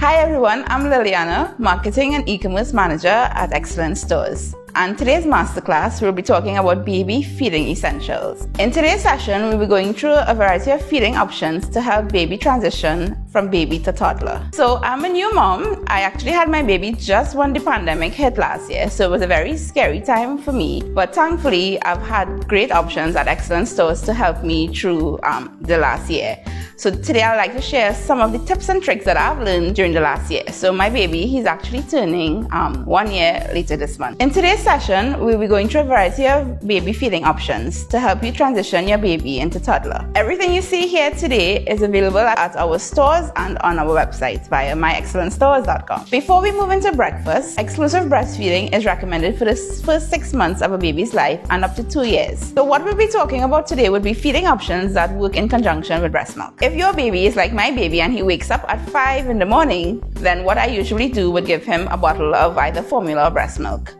Hi everyone, I'm Liliana, Marketing and E-commerce Manager at Excellent Stores. And today's masterclass, we'll be talking about baby feeding essentials. In today's session, we'll be going through a variety of feeding options to help baby transition from baby to toddler. So I'm a new mom. I actually had my baby just when the pandemic hit last year, so it was a very scary time for me. But thankfully, I've had great options at Excellent Stores to help me through the last year. So today I'd like to share some of the tips and tricks that I've learned during the last year. So my baby, he's actually turning 1 year later this month. In today's session, we'll be going through a variety of baby feeding options to help you transition your baby into toddler. Everything you see here today is available at our stores and on our website via myexcellentstores.com. Before we move into breakfast, exclusive breastfeeding is recommended for the first 6 months of a baby's life and up to 2 years. So what we'll be talking about today would be feeding options that work in conjunction with breast milk. If your baby is like my baby and he wakes up at 5 in the morning, then what I usually do would give him a bottle of either formula or breast milk.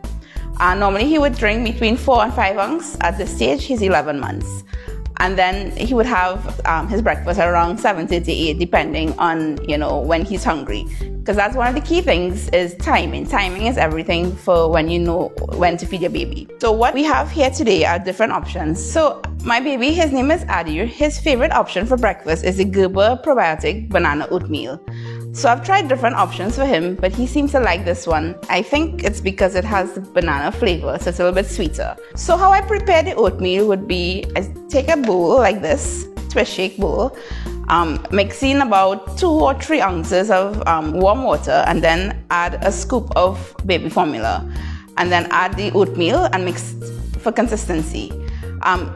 Normally he would drink between 4 and 5 ounces. At this stage, he's 11 months. And then he would have his breakfast around 7:30 to 8, depending on, when he's hungry. Because that's one of the key things is timing. Timing is everything for when you know when to feed your baby. So what we have here today are different options. So my baby, his name is Adir. His favorite option for breakfast is the Gerber probiotic banana oatmeal. So I've tried different options for him, but he seems to like this one. I think it's because it has the banana flavor, so it's a little bit sweeter. So how I prepare the oatmeal would be, I take a bowl like this, twist shake bowl, mix in about 2 or 3 ounces of warm water, and then add a scoop of baby formula, and then add the oatmeal and mix for consistency.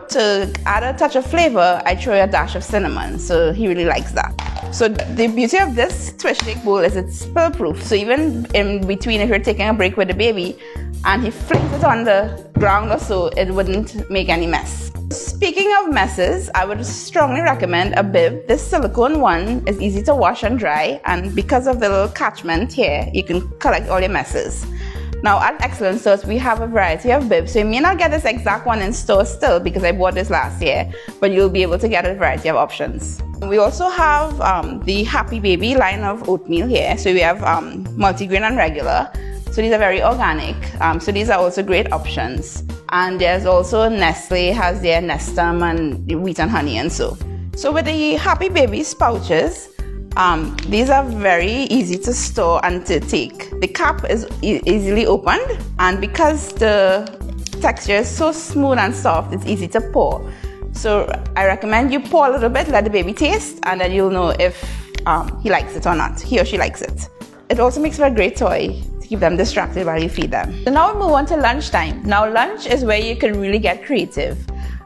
To add a touch of flavor, I throw a dash of cinnamon, so he really likes that. So the beauty of this twist shake bowl is it's spill proof. So even in between, if you're taking a break with the baby and he flings it on the ground or so, it wouldn't make any mess. Speaking of messes, I would strongly recommend a bib. This silicone one is easy to wash and dry, and because of the little catchment here, you can collect all your messes. Now at Excellent Stores, we have a variety of bibs. So you may not get this exact one in store still because I bought this last year, but you'll be able to get a variety of options. We also have the Happy Baby line of oatmeal here. So we have multigrain and regular. So these are very organic. So these are also great options. And there's also Nestle has their Nestum and wheat and honey and so. So with the Happy Baby pouches, these are very easy to store and to take. The cap is easily opened, and because the texture is so smooth and soft, it's easy to pour. So I recommend you pour a little bit, let the baby taste, and then you'll know if he likes it or not, he or she likes it. It also makes for a great toy to keep them distracted while you feed them. So now we move on to lunchtime. Now lunch is where you can really get creative.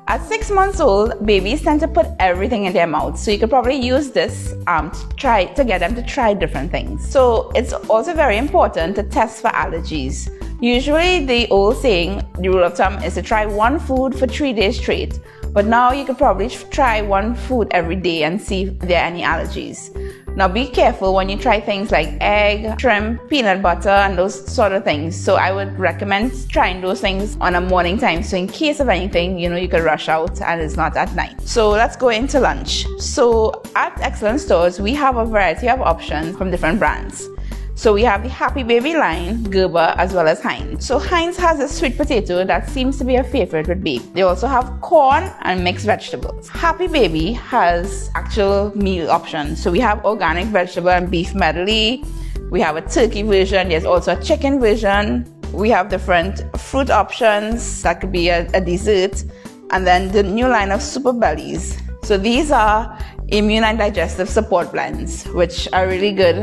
At 6 months old, babies tend to put everything in their mouth. So you could probably use this to get them to try different things. So it's also very important to test for allergies. Usually the old saying, the rule of thumb is to try one food for 3 days straight. But now you could probably try one food every day and see if there are any allergies. Now be careful when you try things like egg, shrimp, peanut butter, and those sort of things. So I would recommend trying those things on a morning time. So in case of anything, you could rush out and it's not at night. So let's go into lunch. So at Excellent Stores, we have a variety of options from different brands. So we have the Happy Baby line, Gerber, as well as Heinz. So Heinz has a sweet potato that seems to be a favorite with baby. They also have corn and mixed vegetables. Happy Baby has actual meal options. So we have organic vegetable and beef medley. We have a turkey version. There's also a chicken version. We have different fruit options. That could be a dessert. And then the new line of Super Bellies. So these are immune and digestive support blends, which are really good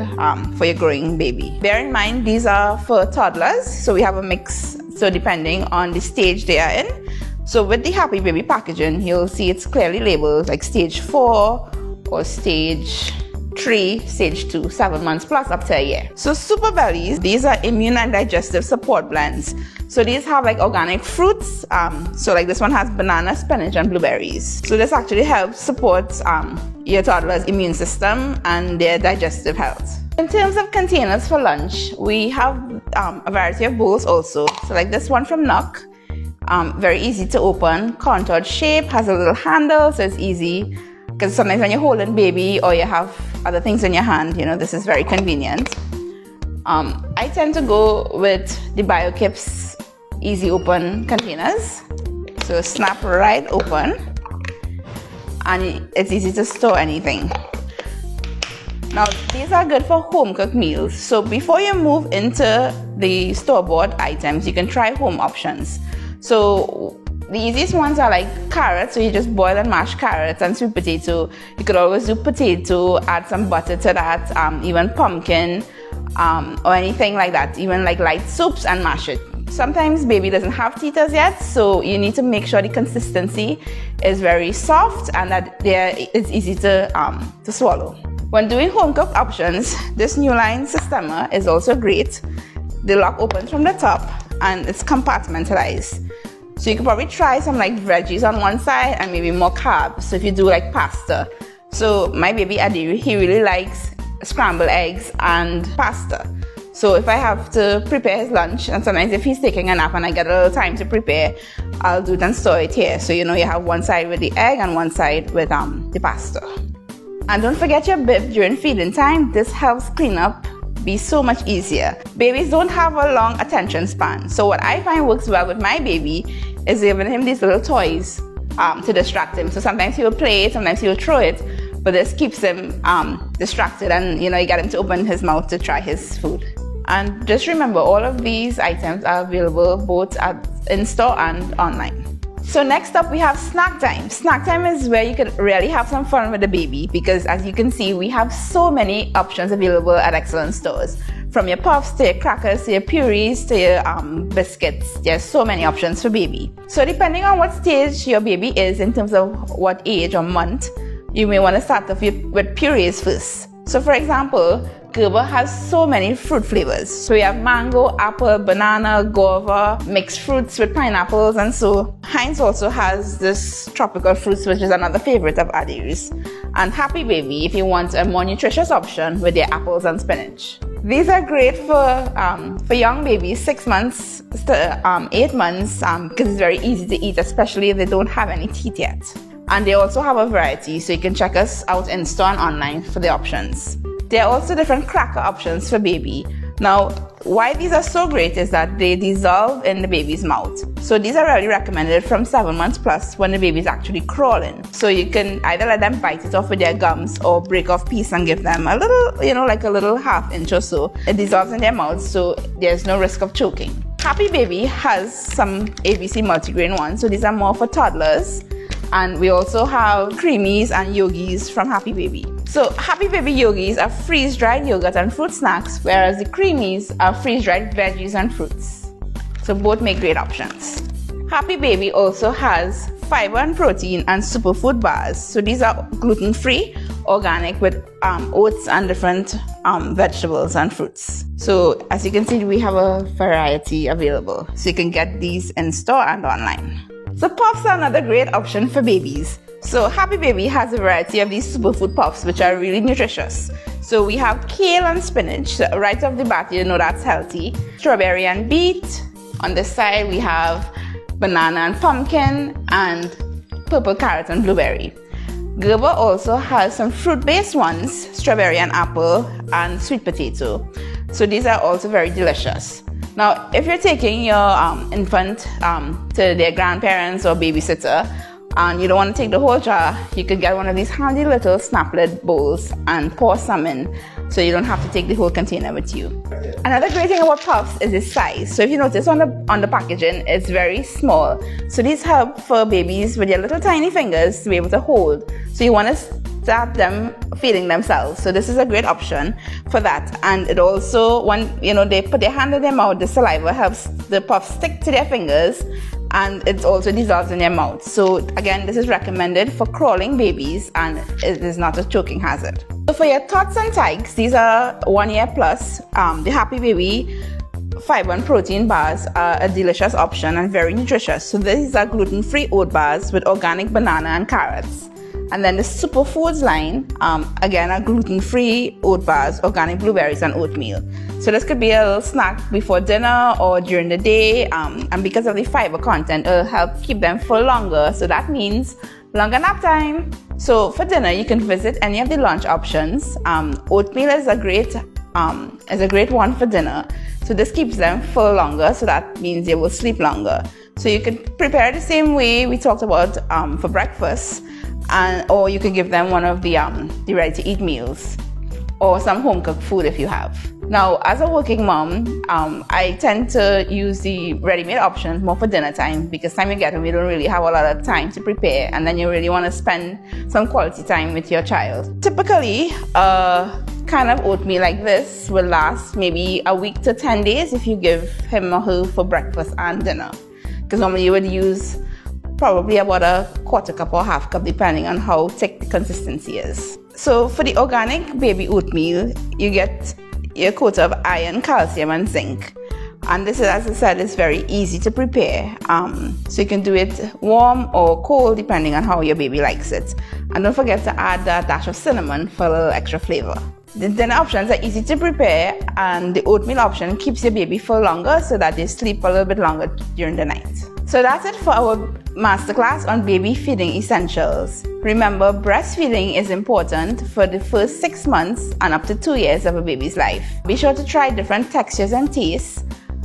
for your growing baby. Bear in mind, these are for toddlers, so we have a mix, so depending on the stage they are in. So with the Happy Baby packaging, you'll see it's clearly labeled like stage 4 or stage 3, stage 2, 7 months plus up to a year. So Super Bellies, these are immune and digestive support blends. So these have like organic fruits. So like this one has banana, spinach, and blueberries. So this actually helps support your toddler's immune system and their digestive health. In terms of containers for lunch, we have a variety of bowls also. So like this one from Nook, very easy to open, contoured shape, has a little handle, so it's easy. Because sometimes when you're holding baby or you have other things in your hand, this is very convenient. I tend to go with the BioKips Easy Open containers. So snap right open, and it's easy to store anything. Now, these are good for home cooked meals. So before you move into the store-bought items, you can try home options. So the easiest ones are like carrots. So you just boil and mash carrots and sweet potato. You could always do potato, add some butter to that, even pumpkin, or anything like that, even like light soups, and mash it. Sometimes baby doesn't have teeth as yet, so you need to make sure the consistency is very soft and that it's easy to swallow. When doing home cooked options, this New Line Systema is also great. The lock opens from the top and it's compartmentalized. So you could probably try some like veggies on one side and maybe more carbs. So if you do like pasta. So my baby Adiru, he really likes scrambled eggs and pasta. So if I have to prepare his lunch, and sometimes if he's taking a nap and I get a little time to prepare, I'll do it and store it here. So you have one side with the egg and one side with the pasta. And don't forget your bib during feeding time. This helps clean up be so much easier. Babies don't have a long attention span. So what I find works well with my baby is giving him these little toys to distract him. So sometimes he will play it, sometimes he will throw it, but this keeps him distracted, and you get him to open his mouth to try his food. And just remember, all of these items are available both in-store and online. So next up, we have snack time. Snack time is where you can really have some fun with the baby, because as you can see, we have so many options available at Excellent Stores. From your puffs to your crackers to your purees to your biscuits, there's so many options for baby. So depending on what stage your baby is in terms of what age or month, you may want to start off with purees first. So for example, Gerber has so many fruit flavors. So we have mango, apple, banana, guava, mixed fruits with pineapples, and so Heinz also has this tropical fruits, which is another favorite of Adiru's. And Happy Baby, if you want a more nutritious option with their apples and spinach. These are great for young babies, 6 months to 8 months, because it's very easy to eat, especially if they don't have any teeth yet. And they also have a variety, so you can check us out in store and online for the options. There are also different cracker options for baby. Now, why these are so great is that they dissolve in the baby's mouth. So these are really recommended from 7 months plus, when the baby is actually crawling. So you can either let them bite it off with their gums or break off piece and give them a little, like a little ½ inch or so. It dissolves in their mouth, so there's no risk of choking. Happy Baby has some ABC multigrain ones, so these are more for toddlers. And we also have creamies and yogis from Happy Baby. So Happy Baby yogis are freeze-dried yogurt and fruit snacks, whereas the creamies are freeze-dried veggies and fruits. So both make great options. Happy Baby also has fiber and protein and superfood bars. So these are gluten-free, organic, with oats and different vegetables and fruits. So as you can see, we have a variety available. So you can get these in store and online. So puffs are another great option for babies. So Happy Baby has a variety of these superfood puffs, which are really nutritious. So we have kale and spinach. So right off the bat, that's healthy. Strawberry and beet. On this side, we have banana and pumpkin, and purple carrot and blueberry. Gerber also has some fruit-based ones, strawberry and apple, and sweet potato. So these are also very delicious. Now, if you're taking your infant to their grandparents or babysitter, and you don't want to take the whole jar, you could get one of these handy little snap lid bowls and pour some in, so you don't have to take the whole container with you. Another great thing about puffs is its size. So if you notice on the packaging, it's very small. So these help for babies with their little tiny fingers to be able to hold. So you want to start them feeding themselves. So this is a great option for that. And it also, when they put their hand in their mouth, the saliva helps the puff stick to their fingers, and it also dissolves in their mouth. So again, this is recommended for crawling babies, and it is not a choking hazard. So for your tots and tykes, these are 1 year plus. The Happy Baby fiber and protein bars are a delicious option and very nutritious. So these are gluten-free oat bars with organic banana and carrots. And then the superfoods line, again, are gluten-free oat bars, organic blueberries, and oatmeal. So this could be a little snack before dinner or during the day. And because of the fiber content, it'll help keep them full longer. So that means Longer nap time. So for dinner, you can visit any of the lunch options. Oatmeal is a great one for dinner. So this keeps them full longer, so that means they will sleep longer. So you can prepare it the same way we talked about for breakfast, or you can give them one of the ready-to-eat meals, or some home-cooked food if you have. Now, as a working mom, I tend to use the ready-made options more for dinner time, because time you get home, you don't really have a lot of time to prepare, and then you really want to spend some quality time with your child. Typically, kind of oatmeal like this will last maybe a week to 10 days if you give him or her for breakfast and dinner, because normally you would use probably about a quarter cup or half cup, depending on how thick the consistency is. So for the organic baby oatmeal, you get your quota of iron, calcium, and zinc. And this is, as I said, is very easy to prepare. So you can do it warm or cold, depending on how your baby likes it. And don't forget to add a dash of cinnamon for a little extra flavor. The dinner options are easy to prepare, and the oatmeal option keeps your baby full longer so that they sleep a little bit longer during the night. So that's it for our masterclass on baby feeding essentials. Remember, breastfeeding is important for the first 6 months and up to 2 years of a baby's life. Be sure to try different textures and tastes,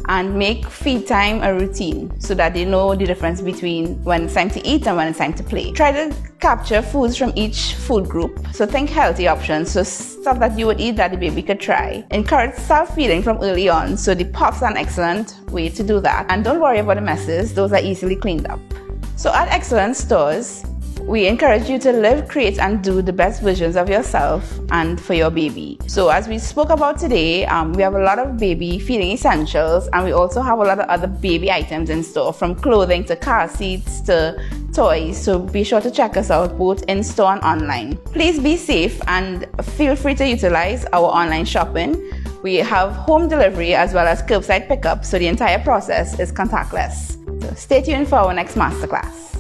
and make feed time a routine so that they know the difference between when it's time to eat and when it's time to play. Try to capture foods from each food group. So think healthy options, so stuff that you would eat that the baby could try. Encourage self-feeding from early on, so the puffs are an excellent way to do that. And don't worry about the messes, those are easily cleaned up. So at Excellent Stores, we encourage you to live, create, and do the best versions of yourself and for your baby. So as we spoke about today, we have a lot of baby feeding essentials, and we also have a lot of other baby items in store, from clothing to car seats to toys. So be sure to check us out both in store and online. Please be safe and feel free to utilize our online shopping. We have home delivery as well as curbside pickup, so the entire process is contactless. So stay tuned for our next masterclass.